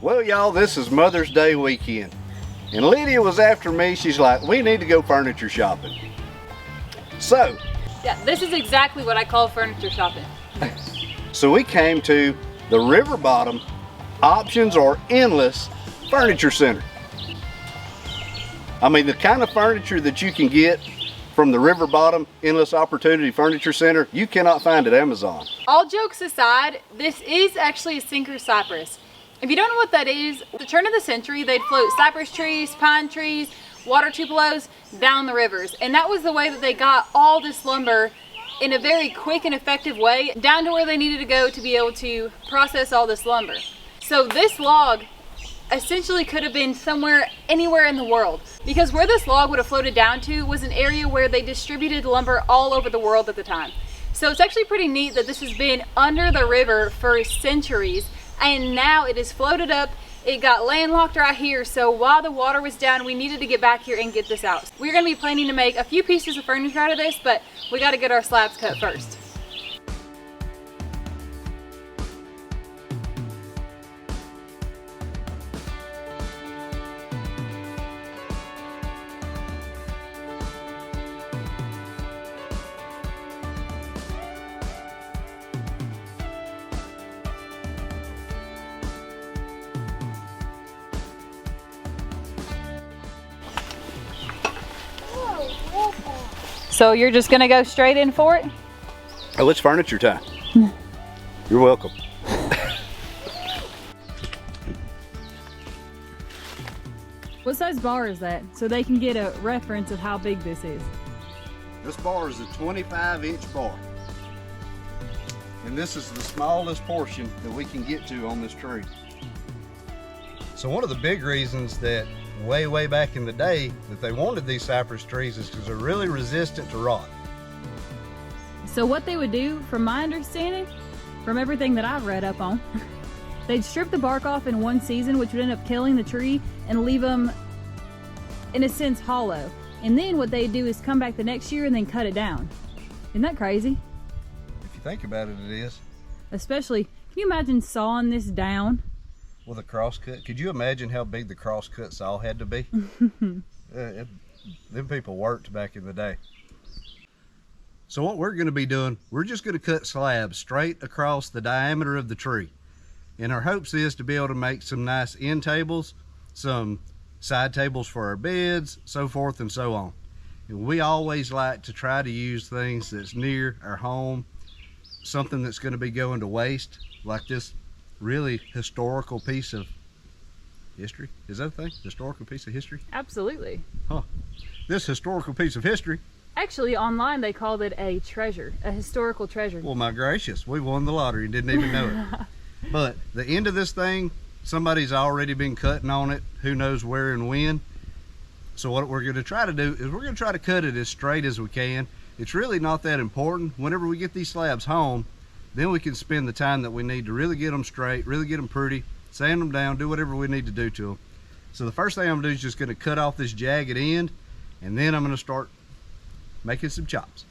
Well, y'all, this is Mother's Day weekend. And Lydia was after me. She's like, we need to go furniture shopping. So. Yeah, this is exactly what I call furniture shopping. So we came to the River Bottom Options Are Endless Furniture Center. I mean, the kind of furniture that you can get from the River Bottom Endless Opportunity Furniture Center, you cannot find at Amazon. All jokes aside, this is actually a sinker cypress. If you don't know what that is, at the turn of the century, they'd float cypress trees, pine trees, water tupelos down the rivers. And that was the way that they got all this lumber in a very quick and effective way down to where they needed to go to be able to process all this lumber. So this log essentially could have been anywhere in the world, because where this log would have floated down to was an area where they distributed lumber all over the world at the time. So it's actually pretty neat that this has been under the river for centuries, and now it is floated up. It got landlocked right here, so while the water was down, we needed to get back here and get this out. We're going to be planning to make a few pieces of furniture out of this, but we got to get our slabs cut first. So you're just gonna go straight in for it? Oh, it's furniture time. You're welcome. What size bar is that? So they can get a reference of how big this is. This bar is a 25-inch bar. And this is the smallest portion that we can get to on this tree. So one of the big reasons that way back in the day that they wanted these cypress trees is because they're really resistant to rot. So what they would do, from my understanding, from everything that I've read up on, they'd strip the bark off in one season, which would end up killing the tree and leave them, in a sense, hollow. And then what they'd do is come back the next year and then cut it down. Isn't that crazy? If you think about it, it is. Especially, can you imagine sawing this down? With a crosscut. Could you imagine how big the crosscut saw had to be? Them people worked back in the day. So what we're going to be doing, we're just going to cut slabs straight across the diameter of the tree. And our hopes is to be able to make some nice end tables, some side tables for our beds, so forth and so on. And we always like to try to use things that's near our home, something that's going to be going to waste, like this really historical piece of history. Is that a thing? Historical piece of history? Absolutely. Huh. This historical piece of history. Actually, online they called it a treasure, a historical treasure. Well, my gracious, we won the lottery and didn't even know it. But the end of this thing, somebody's already been cutting on it, who knows where and when. So what we're going to try to do is we're going to try to cut it as straight as we can. It's really not that important. Whenever we get these slabs home, then we can spend the time that we need to really get them straight, really get them pretty, sand them down, do whatever we need to do to them. So the first thing I'm gonna do is just gonna cut off this jagged end, and then I'm gonna start making some chops.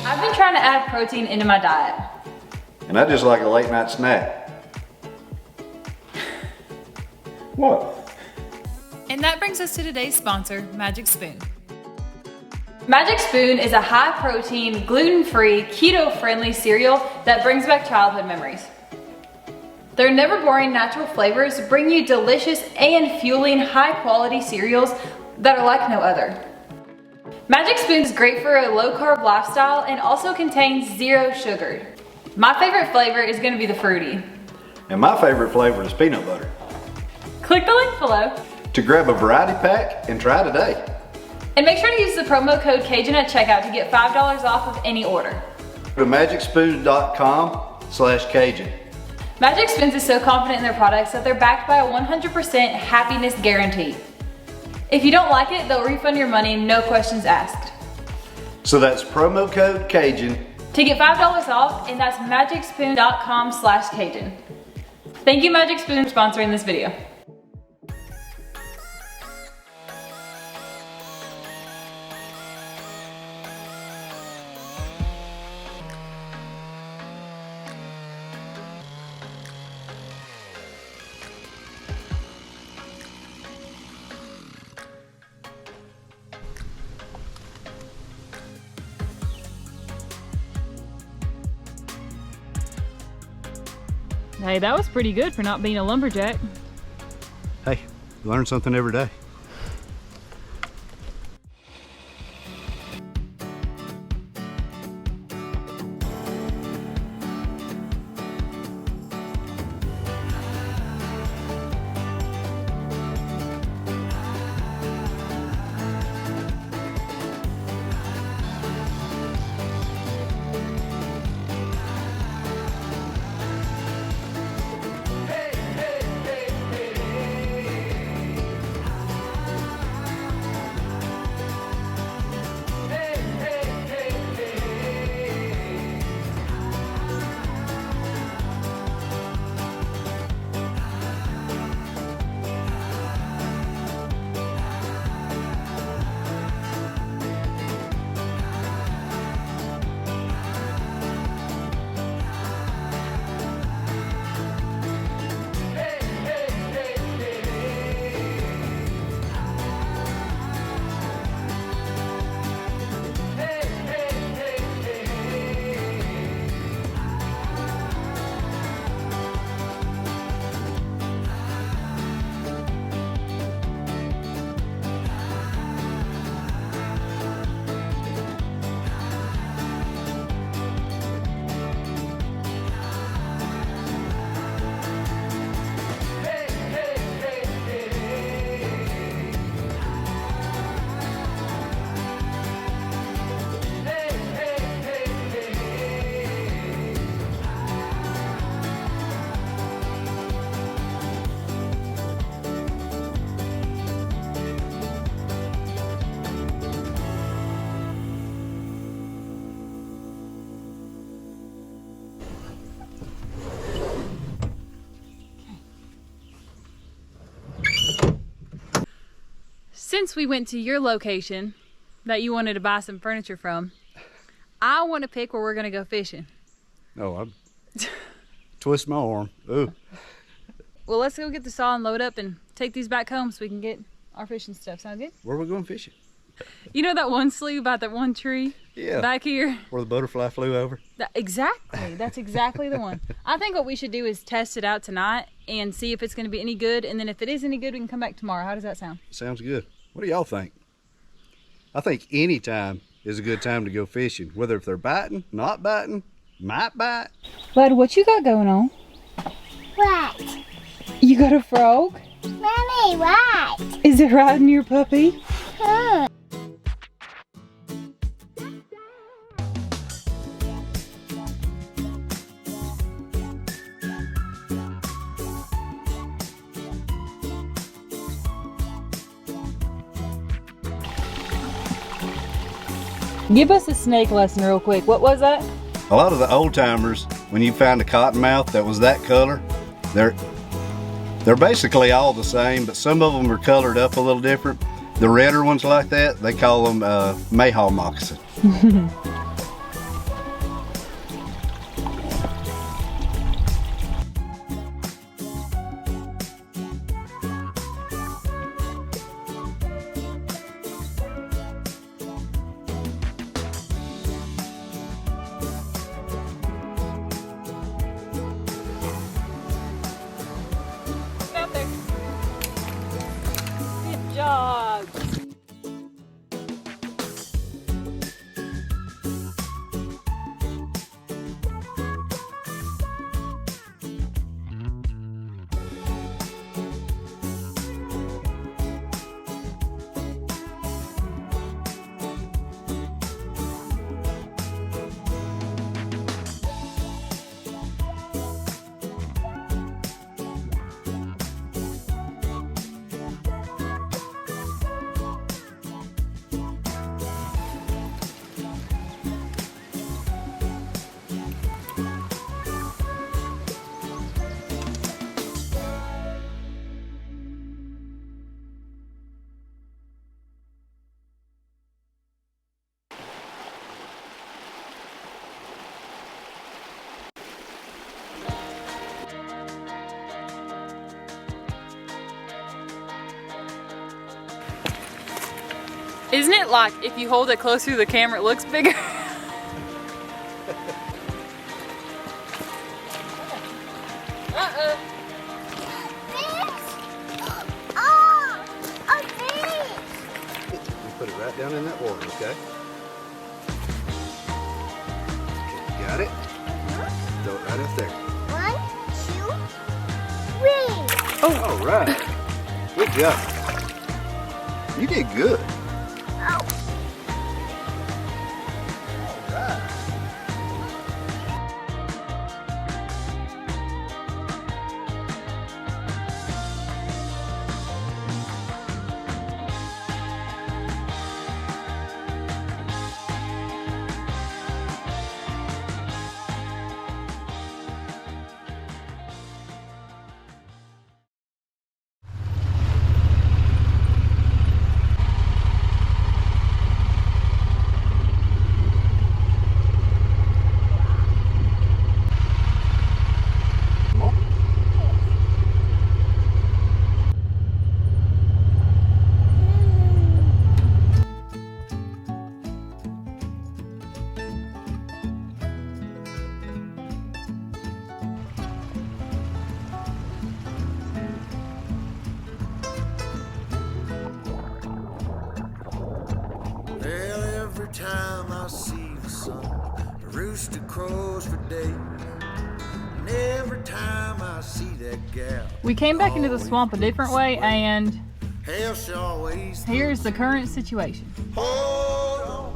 I've been trying to add protein into my diet. And I just like a late night snack. What? And that brings us to today's sponsor, Magic Spoon. Magic Spoon is a high-protein, gluten-free, keto-friendly cereal that brings back childhood memories. Their never-boring natural flavors bring you delicious and fueling high-quality cereals that are like no other. Magic Spoon is great for a low-carb lifestyle and also contains 0 sugar. My favorite flavor is going to be the fruity. And my favorite flavor is peanut butter. Click the link below to grab a variety pack and try today. And make sure to use the promo code Cajun at checkout to get $5 off of any order. Go to magicspoon.com/Cajun. Magic Spoons is so confident in their products that they're backed by a 100% happiness guarantee. If you don't like it, they'll refund your money, no questions asked. So that's promo code Cajun to get $5 off, and that's magicspoon.com/Cajun. Thank you, Magic Spoon, for sponsoring this video. Hey, that was pretty good for not being a lumberjack. Hey, learn something every day. Since we went to your location that you wanted to buy some furniture from, I want to pick where we're going to go fishing. Oh, I'm twist my arm. Ooh. Well, let's go get the saw and load up and take these back home so we can get our fishing stuff. Sound good? Where are we going fishing? You know that one slough by that one tree? Yeah. Back here? Where the butterfly flew over? Exactly. That's exactly the one. I think what we should do is test it out tonight and see if it's going to be any good. And then if it is any good, we can come back tomorrow. How does that sound? Sounds good. What do y'all think? I think any time is a good time to go fishing. Whether if they're biting, not biting, might bite. Bud, what you got going on? What? You got a frog? Mommy, what? Is it riding your puppy? Huh. Give us a snake lesson real quick. What was that? A lot of the old timers, when you found a cottonmouth that was that color, they're basically all the same, but some of them are colored up a little different. The redder ones like that, they call them mayhaw moccasin. Out there. Good job. Isn't it like if you hold it closer to the camera, it looks bigger? Oh, a fish. You put it right down in that water, okay? Got it? Throw it right up there. 1, 2, 3. Oh, all right. Good job. You did good. Oh. All right. Every time I see the sun, the rooster crows for day. And every time I see that gal, We came back into the swamp a different way, and hell she always here's the current situation. hold on,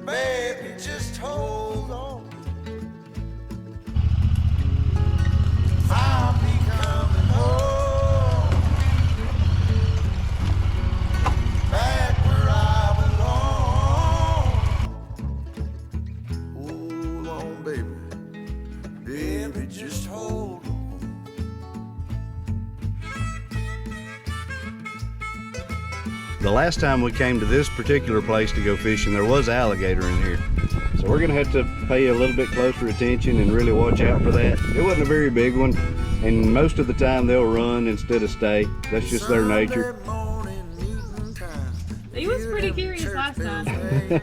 baby, just hold on. I'll be coming home, back where I belong. Hold on, baby, baby, just hold on. The last time we came to this particular place to go fishing, there was alligator in here. So we're gonna have to pay a little bit closer attention and really watch out for that. It wasn't a very big one, and most of the time they'll run instead of stay. That's just their nature. He was pretty curious last time.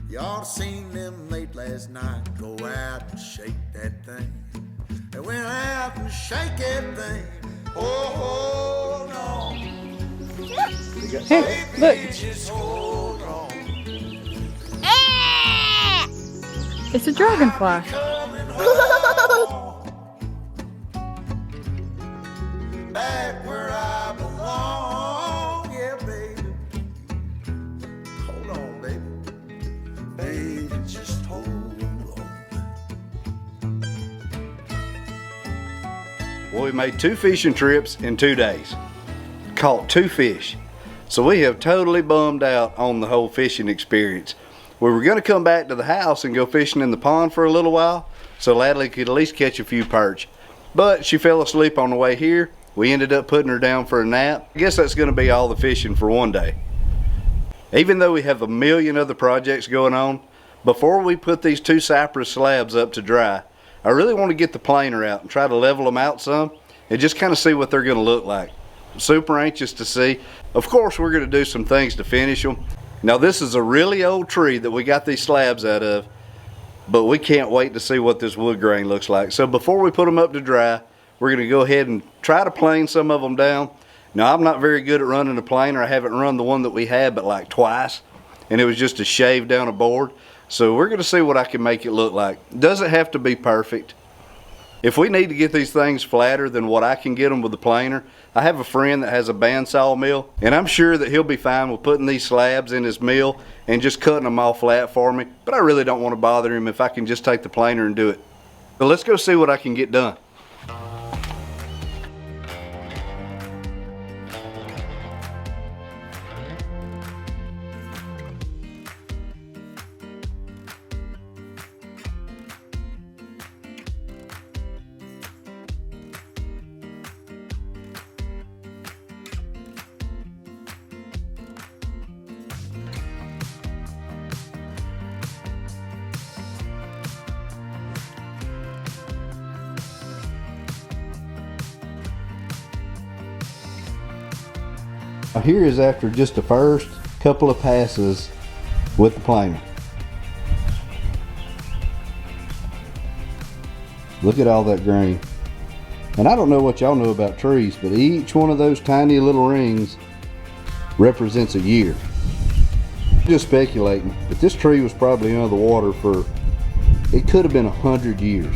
Y'all seen them late last night go out and shake that thing. They went out and shake that thing. Oh, no. Here, look. Just hold on. It's a dragonfly. Coming home. Back where I belong. Yeah, baby. Hold on, baby. Baby, just hold on. Well, we made 2 fishing trips in 2 days. Caught 2 fish. So we have totally bummed out on the whole fishing experience. We were gonna come back to the house and go fishing in the pond for a little while, so Ladley could at least catch a few perch. But she fell asleep on the way here. We ended up putting her down for a nap. I guess that's gonna be all the fishing for one day. Even though we have a million other projects going on, before we put these 2 Cypress slabs up to dry, I really want to get the planer out and try to level them out some and just kind of see what they're gonna look like. Super anxious to see. Of course, we're going to do some things to finish them. Now, this is a really old tree that we got these slabs out of, but we can't wait to see what this wood grain looks like. So before we put them up to dry, we're going to go ahead and try to plane some of them down. Now, I'm not very good at running a planer. I haven't run the one that we had but like twice, and it was just a shave down a board. So we're going to see what I can make it look like. Doesn't have to be perfect. If we need to get these things flatter than what I can get them with the planer, I have a friend that has a bandsaw mill, and I'm sure that he'll be fine with putting these slabs in his mill and just cutting them all flat for me. But I really don't want to bother him if I can just take the planer and do it. So let's go see what I can get done. Here is after just the first couple of passes with the planer. Look at all that green. And I don't know what y'all know about trees, but each one of those tiny little rings represents a year. Just speculating, but this tree was probably under the water for, it could have been 100 years.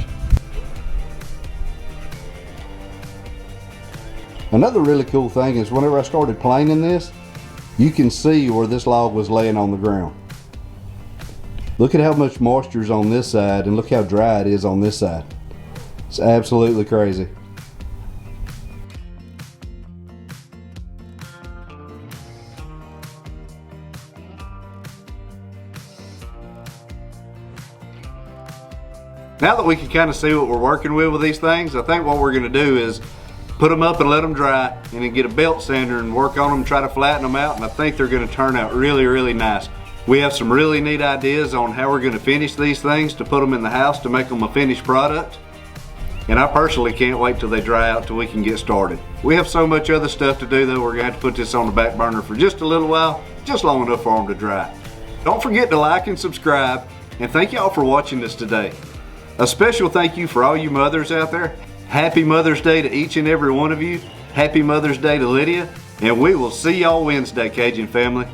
Another really cool thing is whenever I started planing this, you can see where this log was laying on the ground. Look at how much moisture is on this side and look how dry it is on this side. It's absolutely crazy. Now that we can kind of see what we're working with these things, I think what we're going to do is put them up and let them dry, and then get a belt sander and work on them, try to flatten them out, and I think they're going to turn out really, really nice. We have some really neat ideas on how we're going to finish these things to put them in the house to make them a finished product. And I personally can't wait till they dry out till we can get started. We have so much other stuff to do though, we're going to have to put this on the back burner for just a little while, just long enough for them to dry. Don't forget to like and subscribe, and thank y'all for watching this today. A special thank you for all you mothers out there. Happy Mother's Day to each and every one of you. Happy Mother's Day to Lydia, and we will see y'all Wednesday, Cajun family.